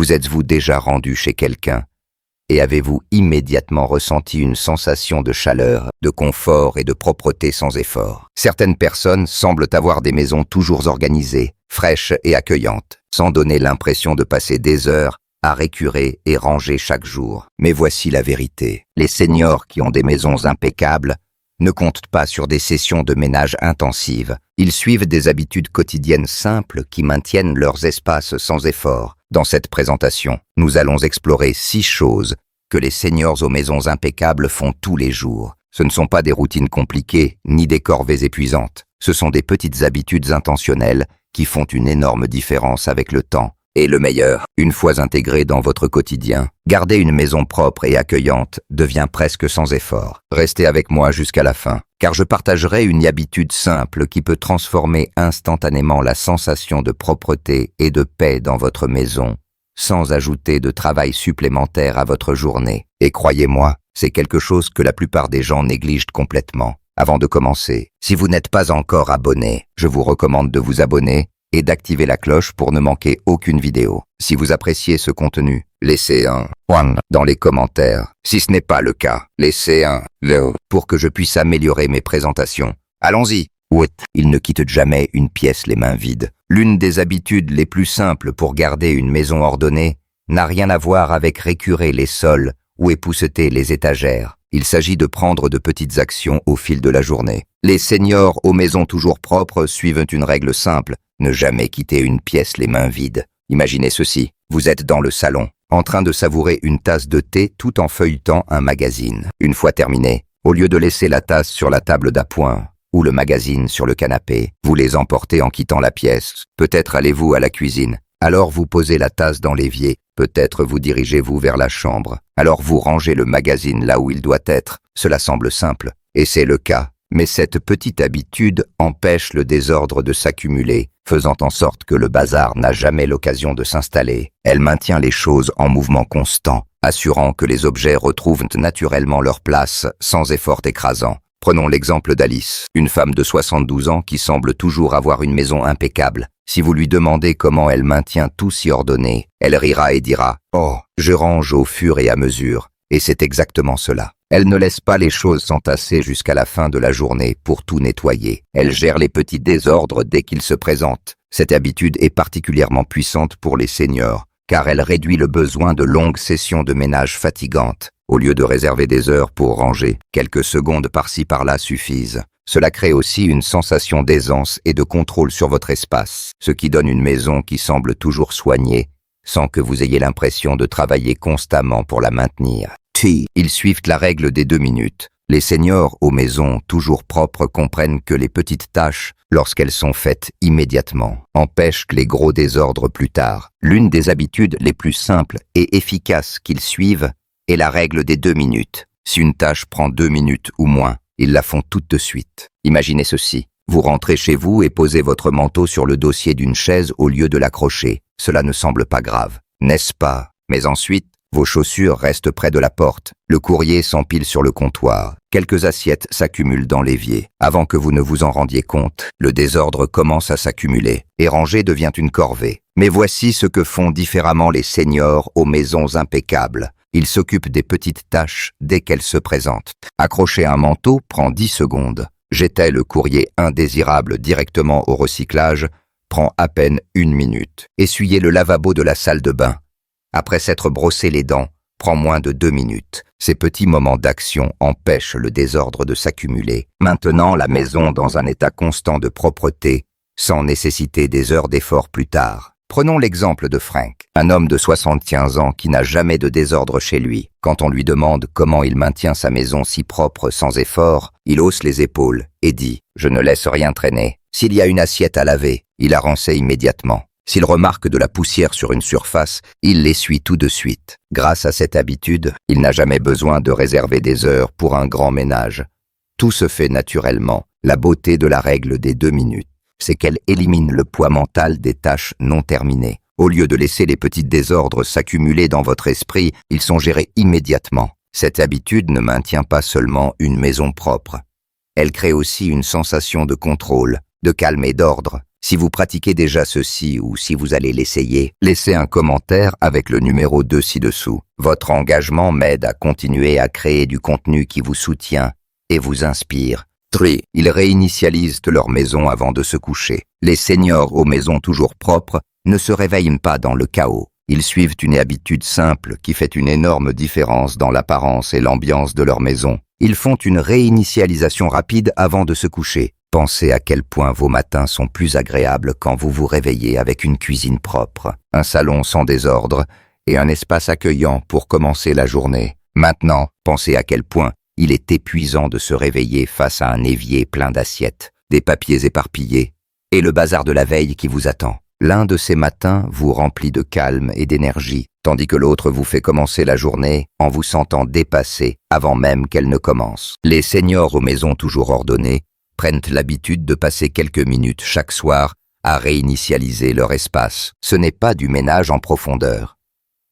Vous êtes-vous déjà rendu chez quelqu'un et avez-vous immédiatement ressenti une sensation de chaleur, de confort et de propreté sans effort? Certaines personnes semblent avoir des maisons toujours organisées, fraîches et accueillantes, sans donner l'impression de passer des heures à récurer et ranger chaque jour. Mais voici la vérité. Les seniors qui ont des maisons impeccables ne comptent pas sur des sessions de ménage intensives. Ils suivent des habitudes quotidiennes simples qui maintiennent leurs espaces sans effort. Dans cette présentation, nous allons explorer 6 choses que les seniors aux maisons impeccables font tous les jours. Ce ne sont pas des routines compliquées, ni des corvées épuisantes. Ce sont des petites habitudes intentionnelles qui font une énorme différence avec le temps. Et le meilleur, une fois intégré dans votre quotidien, garder une maison propre et accueillante devient presque sans effort. Restez avec moi jusqu'à la fin, car je partagerai une habitude simple qui peut transformer instantanément la sensation de propreté et de paix dans votre maison, sans ajouter de travail supplémentaire à votre journée. Et croyez-moi, c'est quelque chose que la plupart des gens négligent complètement. Avant de commencer, si vous n'êtes pas encore abonné, je vous recommande de vous abonner et d'activer la cloche pour ne manquer aucune vidéo. Si vous appréciez ce contenu, laissez un one dans les commentaires. Si ce n'est pas le cas, laissez un le pour que je puisse améliorer mes présentations. Allons-y. Il ne quitte jamais une pièce les mains vides. L'une des habitudes les plus simples pour garder une maison ordonnée n'a rien à voir avec récurer les sols ou épousseter les étagères. Il s'agit de prendre de petites actions au fil de la journée. Les seniors aux maisons toujours propres suivent une règle simple: ne jamais quitter une pièce les mains vides. Imaginez ceci, vous êtes dans le salon, en train de savourer une tasse de thé tout en feuilletant un magazine. Une fois terminé, au lieu de laisser la tasse sur la table d'appoint ou le magazine sur le canapé, vous les emportez en quittant la pièce. Peut-être allez-vous à la cuisine. Alors vous posez la tasse dans l'évier. Peut-être vous dirigez-vous vers la chambre. Alors vous rangez le magazine là où il doit être. Cela semble simple, et c'est le cas. Mais cette petite habitude empêche le désordre de s'accumuler, faisant en sorte que le bazar n'a jamais l'occasion de s'installer. Elle maintient les choses en mouvement constant, assurant que les objets retrouvent naturellement leur place sans effort écrasant. Prenons l'exemple d'Alice, une femme de 72 ans qui semble toujours avoir une maison impeccable. Si vous lui demandez comment elle maintient tout si ordonné, elle rira et dira « Oh, je range au fur et à mesure ». Et c'est exactement cela. Elle ne laisse pas les choses s'entasser jusqu'à la fin de la journée pour tout nettoyer. Elle gère les petits désordres dès qu'ils se présentent. Cette habitude est particulièrement puissante pour les seniors, car elle réduit le besoin de longues sessions de ménage fatigantes. Au lieu de réserver des heures pour ranger, quelques secondes par-ci par-là suffisent. Cela crée aussi une sensation d'aisance et de contrôle sur votre espace, ce qui donne une maison qui semble toujours soignée, sans que vous ayez l'impression de travailler constamment pour la maintenir. Ils suivent la règle des 2 minutes. Les seniors aux maisons toujours propres comprennent que les petites tâches, lorsqu'elles sont faites immédiatement, empêchent les gros désordres plus tard. L'une des habitudes les plus simples et efficaces qu'ils suivent est la règle des 2 minutes. Si une tâche prend 2 minutes ou moins, ils la font toute de suite. Imaginez ceci. Vous rentrez chez vous et posez votre manteau sur le dossier d'une chaise au lieu de l'accrocher. Cela ne semble pas grave, n'est-ce pas? Mais ensuite, vos chaussures restent près de la porte. Le courrier s'empile sur le comptoir. Quelques assiettes s'accumulent dans l'évier. Avant que vous ne vous en rendiez compte, le désordre commence à s'accumuler et ranger devient une corvée. Mais voici ce que font différemment les seniors aux maisons impeccables. Ils s'occupent des petites tâches dès qu'elles se présentent. Accrocher un manteau prend 10 secondes. Jeter le courrier indésirable directement au recyclage prend à peine 1 minute. Essuyer le lavabo de la salle de bain, après s'être brossé les dents, prend moins de 2 minutes. Ces petits moments d'action empêchent le désordre de s'accumuler, maintenant la maison dans un état constant de propreté, sans nécessiter des heures d'effort plus tard. Prenons l'exemple de Frank, un homme de 75 ans qui n'a jamais de désordre chez lui. Quand on lui demande comment il maintient sa maison si propre sans effort, il hausse les épaules et dit « Je ne laisse rien traîner ». S'il y a une assiette à laver, il la rançait immédiatement. S'il remarque de la poussière sur une surface, il l'essuie tout de suite. Grâce à cette habitude, il n'a jamais besoin de réserver des heures pour un grand ménage. Tout se fait naturellement. La beauté de la règle des 2 minutes, c'est qu'elle élimine le poids mental des tâches non terminées. Au lieu de laisser les petits désordres s'accumuler dans votre esprit, ils sont gérés immédiatement. Cette habitude ne maintient pas seulement une maison propre. Elle crée aussi une sensation de contrôle, de calme et d'ordre. Si vous pratiquez déjà ceci ou si vous allez l'essayer, laissez un commentaire avec le numéro 2 ci-dessous. Votre engagement m'aide à continuer à créer du contenu qui vous soutient et vous inspire. 3. Ils réinitialisent leur maison avant de se coucher. Les seniors aux maisons toujours propres ne se réveillent pas dans le chaos. Ils suivent une habitude simple qui fait une énorme différence dans l'apparence et l'ambiance de leur maison. Ils font une réinitialisation rapide avant de se coucher. Pensez à quel point vos matins sont plus agréables quand vous vous réveillez avec une cuisine propre, un salon sans désordre et un espace accueillant pour commencer la journée. Maintenant, pensez à quel point il est épuisant de se réveiller face à un évier plein d'assiettes, des papiers éparpillés et le bazar de la veille qui vous attend. L'un de ces matins vous remplit de calme et d'énergie, tandis que l'autre vous fait commencer la journée en vous sentant dépassé avant même qu'elle ne commence. Les seniors aux maisons toujours ordonnées prennent l'habitude de passer quelques minutes chaque soir à réinitialiser leur espace. Ce n'est pas du ménage en profondeur.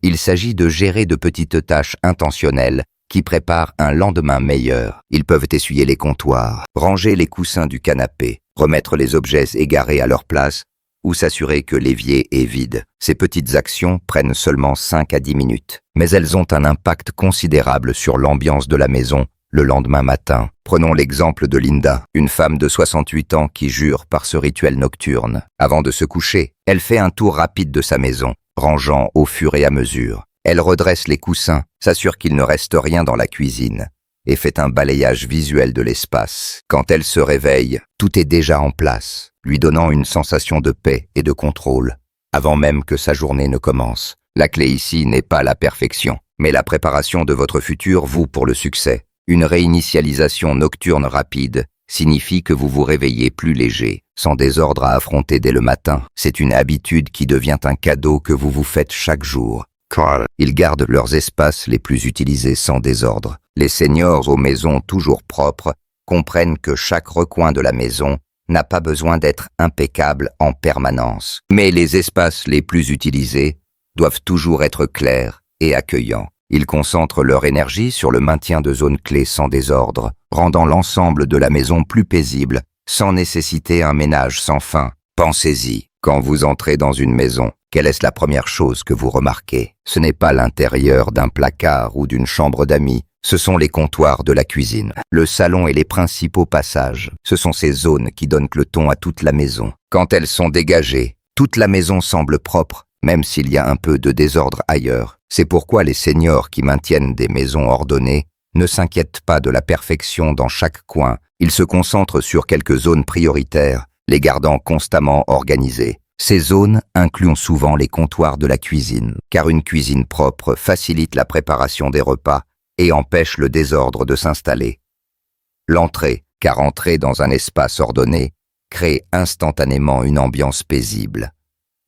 Il s'agit de gérer de petites tâches intentionnelles qui préparent un lendemain meilleur. Ils peuvent essuyer les comptoirs, ranger les coussins du canapé, remettre les objets égarés à leur place ou s'assurer que l'évier est vide. Ces petites actions prennent seulement 5 à 10 minutes, mais elles ont un impact considérable sur l'ambiance de la maison le lendemain matin. Prenons l'exemple de Linda, une femme de 68 ans qui jure par ce rituel nocturne. Avant de se coucher, elle fait un tour rapide de sa maison, rangeant au fur et à mesure. Elle redresse les coussins, s'assure qu'il ne reste rien dans la cuisine et fait un balayage visuel de l'espace. Quand elle se réveille, tout est déjà en place, lui donnant une sensation de paix et de contrôle, avant même que sa journée ne commence. La clé ici n'est pas la perfection, mais la préparation de votre futur vous pour le succès. Une réinitialisation nocturne rapide signifie que vous vous réveillez plus léger, sans désordre à affronter dès le matin. C'est une habitude qui devient un cadeau que vous vous faites chaque jour. Ils gardent leurs espaces les plus utilisés sans désordre. Les seniors aux maisons toujours propres comprennent que chaque recoin de la maison n'a pas besoin d'être impeccable en permanence. Mais les espaces les plus utilisés doivent toujours être clairs et accueillants. Ils concentrent leur énergie sur le maintien de zones clés sans désordre, rendant l'ensemble de la maison plus paisible, sans nécessiter un ménage sans fin. Pensez-y, quand vous entrez dans une maison, quelle est la première chose que vous remarquez? Ce n'est pas l'intérieur d'un placard ou d'une chambre d'amis, ce sont les comptoirs de la cuisine, le salon et les principaux passages. Ce sont ces zones qui donnent le ton à toute la maison. Quand elles sont dégagées, toute la maison semble propre, même s'il y a un peu de désordre ailleurs. C'est pourquoi les seniors qui maintiennent des maisons ordonnées ne s'inquiètent pas de la perfection dans chaque coin. Ils se concentrent sur quelques zones prioritaires, les gardant constamment organisées. Ces zones incluent souvent les comptoirs de la cuisine, car une cuisine propre facilite la préparation des repas et empêche le désordre de s'installer. L'entrée, car entrer dans un espace ordonné, crée instantanément une ambiance paisible.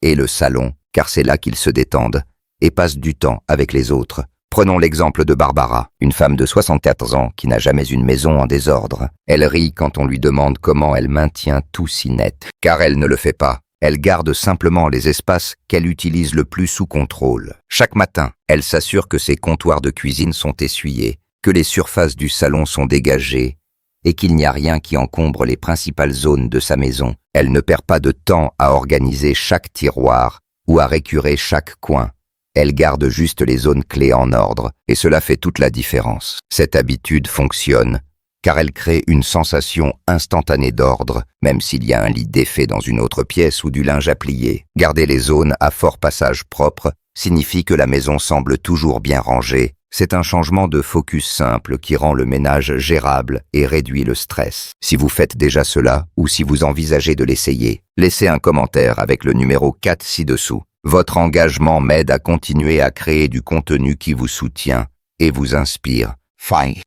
Et le salon, car c'est là qu'ils se détendent et passent du temps avec les autres. Prenons l'exemple de Barbara, une femme de 64 ans qui n'a jamais une maison en désordre. Elle rit quand on lui demande comment elle maintient tout si net, car elle ne le fait pas. Elle garde simplement les espaces qu'elle utilise le plus sous contrôle. Chaque matin, elle s'assure que ses comptoirs de cuisine sont essuyés, que les surfaces du salon sont dégagées et qu'il n'y a rien qui encombre les principales zones de sa maison. Elle ne perd pas de temps à organiser chaque tiroir ou à récurer chaque coin. Elle garde juste les zones clés en ordre et cela fait toute la différence. Cette habitude fonctionne car elle crée une sensation instantanée d'ordre, même s'il y a un lit défait dans une autre pièce ou du linge à plier. Garder les zones à fort passage propre signifie que la maison semble toujours bien rangée. C'est un changement de focus simple qui rend le ménage gérable et réduit le stress. Si vous faites déjà cela ou si vous envisagez de l'essayer, laissez un commentaire avec le numéro 4 ci-dessous. Votre engagement m'aide à continuer à créer du contenu qui vous soutient et vous inspire.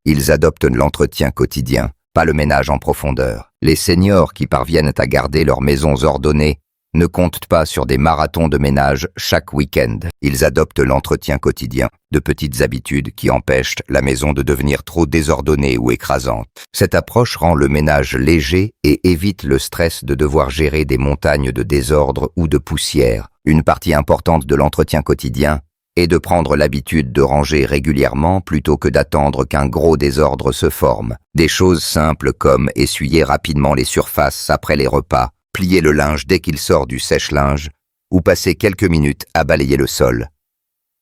Ils adoptent l'entretien quotidien, pas le ménage en profondeur. Les seniors qui parviennent à garder leurs maisons ordonnées ne comptent pas sur des marathons de ménage chaque week-end. Ils adoptent l'entretien quotidien, de petites habitudes qui empêchent la maison de devenir trop désordonnée ou écrasante. Cette approche rend le ménage léger et évite le stress de devoir gérer des montagnes de désordre ou de poussière. Une partie importante de l'entretien quotidien est de prendre l'habitude de ranger régulièrement plutôt que d'attendre qu'un gros désordre se forme. Des choses simples comme essuyer rapidement les surfaces après les repas plier le linge dès qu'il sort du sèche-linge ou passer quelques minutes à balayer le sol.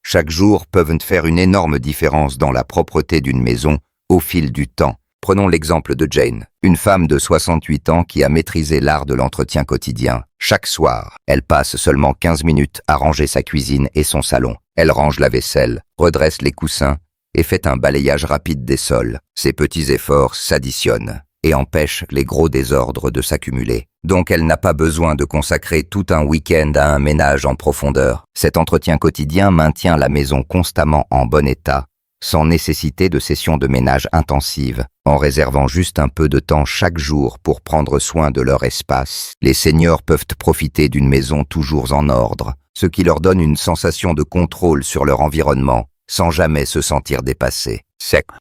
Chaque jour peuvent faire une énorme différence dans la propreté d'une maison au fil du temps. Prenons l'exemple de Jane, une femme de 68 ans qui a maîtrisé l'art de l'entretien quotidien. Chaque soir, elle passe seulement 15 minutes à ranger sa cuisine et son salon. Elle range la vaisselle, redresse les coussins et fait un balayage rapide des sols. Ces petits efforts s'additionnent et empêchent les gros désordres de s'accumuler. Donc elle n'a pas besoin de consacrer tout un week-end à un ménage en profondeur. Cet entretien quotidien maintient la maison constamment en bon état, sans nécessiter de sessions de ménage intensives. En réservant juste un peu de temps chaque jour pour prendre soin de leur espace, les seniors peuvent profiter d'une maison toujours en ordre, ce qui leur donne une sensation de contrôle sur leur environnement, sans jamais se sentir dépassés.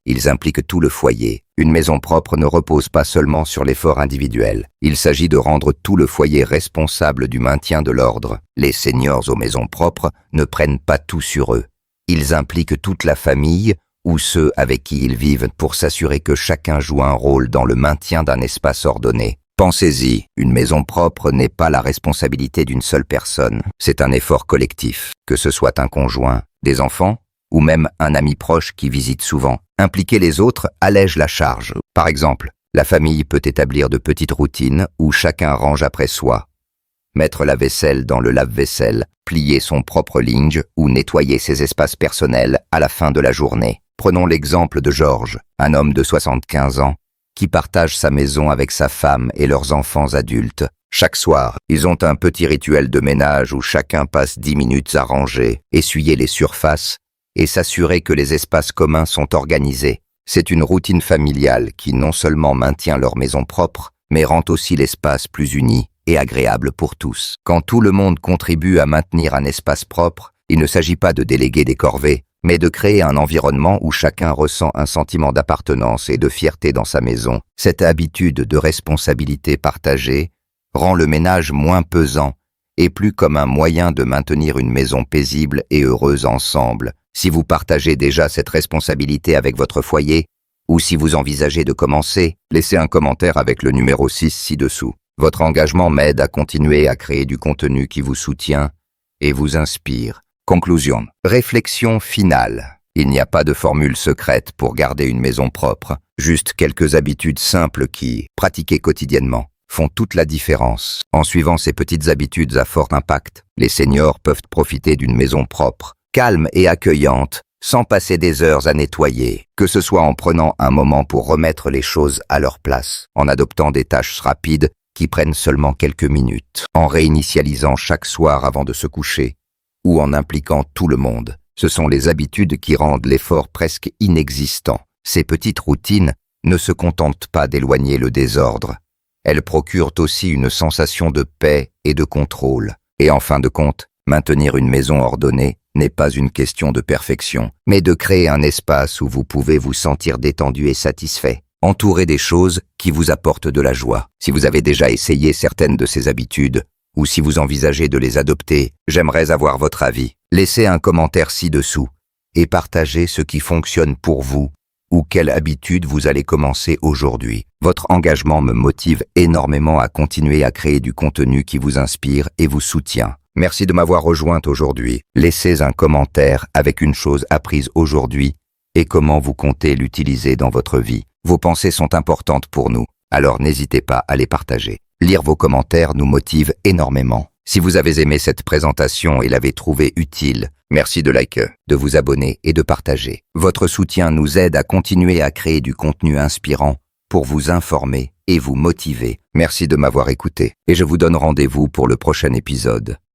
Ils impliquent tout le foyer. Une maison propre ne repose pas seulement sur l'effort individuel. Il s'agit de rendre tout le foyer responsable du maintien de l'ordre. Les seniors aux maisons propres ne prennent pas tout sur eux. Ils impliquent toute la famille ou ceux avec qui ils vivent pour s'assurer que chacun joue un rôle dans le maintien d'un espace ordonné. Pensez-y, une maison propre n'est pas la responsabilité d'une seule personne. C'est un effort collectif, que ce soit un conjoint, des enfants, ou même un ami proche qui visite souvent. Impliquer les autres allège la charge. Par exemple, la famille peut établir de petites routines où chacun range après soi. Mettre la vaisselle dans le lave-vaisselle, plier son propre linge ou nettoyer ses espaces personnels à la fin de la journée. Prenons l'exemple de George, un homme de 75 ans, qui partage sa maison avec sa femme et leurs enfants adultes. Chaque soir, ils ont un petit rituel de ménage où chacun passe 10 minutes à ranger, essuyer les surfaces et s'assurer que les espaces communs sont organisés. C'est une routine familiale qui non seulement maintient leur maison propre, mais rend aussi l'espace plus uni et agréable pour tous. Quand tout le monde contribue à maintenir un espace propre, il ne s'agit pas de déléguer des corvées, mais de créer un environnement où chacun ressent un sentiment d'appartenance et de fierté dans sa maison. Cette habitude de responsabilité partagée rend le ménage moins pesant et plus comme un moyen de maintenir une maison paisible et heureuse ensemble. Si vous partagez déjà cette responsabilité avec votre foyer, ou si vous envisagez de commencer, laissez un commentaire avec le numéro 6 ci-dessous. Votre engagement m'aide à continuer à créer du contenu qui vous soutient et vous inspire. Conclusion. Réflexion finale. Il n'y a pas de formule secrète pour garder une maison propre, juste quelques habitudes simples qui, pratiquées quotidiennement, font toute la différence. En suivant ces petites habitudes à fort impact, les seniors peuvent profiter d'une maison propre, calme et accueillante, sans passer des heures à nettoyer, que ce soit en prenant un moment pour remettre les choses à leur place, en adoptant des tâches rapides qui prennent seulement quelques minutes, en réinitialisant chaque soir avant de se coucher, ou en impliquant tout le monde. Ce sont les habitudes qui rendent l'effort presque inexistant. Ces petites routines ne se contentent pas d'éloigner le désordre. Elles procurent aussi une sensation de paix et de contrôle. Et en fin de compte, maintenir une maison ordonnée n'est pas une question de perfection, mais de créer un espace où vous pouvez vous sentir détendu et satisfait, entouré des choses qui vous apportent de la joie. Si vous avez déjà essayé certaines de ces habitudes, ou si vous envisagez de les adopter, j'aimerais avoir votre avis. Laissez un commentaire ci-dessous et partagez ce qui fonctionne pour vous ou quelle habitude vous allez commencer aujourd'hui. Votre engagement me motive énormément à continuer à créer du contenu qui vous inspire et vous soutient. Merci de m'avoir rejointe aujourd'hui. Laissez un commentaire avec une chose apprise aujourd'hui et comment vous comptez l'utiliser dans votre vie. Vos pensées sont importantes pour nous, alors n'hésitez pas à les partager. Lire vos commentaires nous motive énormément. Si vous avez aimé cette présentation et l'avez trouvée utile, merci de liker, de vous abonner et de partager. Votre soutien nous aide à continuer à créer du contenu inspirant pour vous informer et vous motiver. Merci de m'avoir écouté et je vous donne rendez-vous pour le prochain épisode.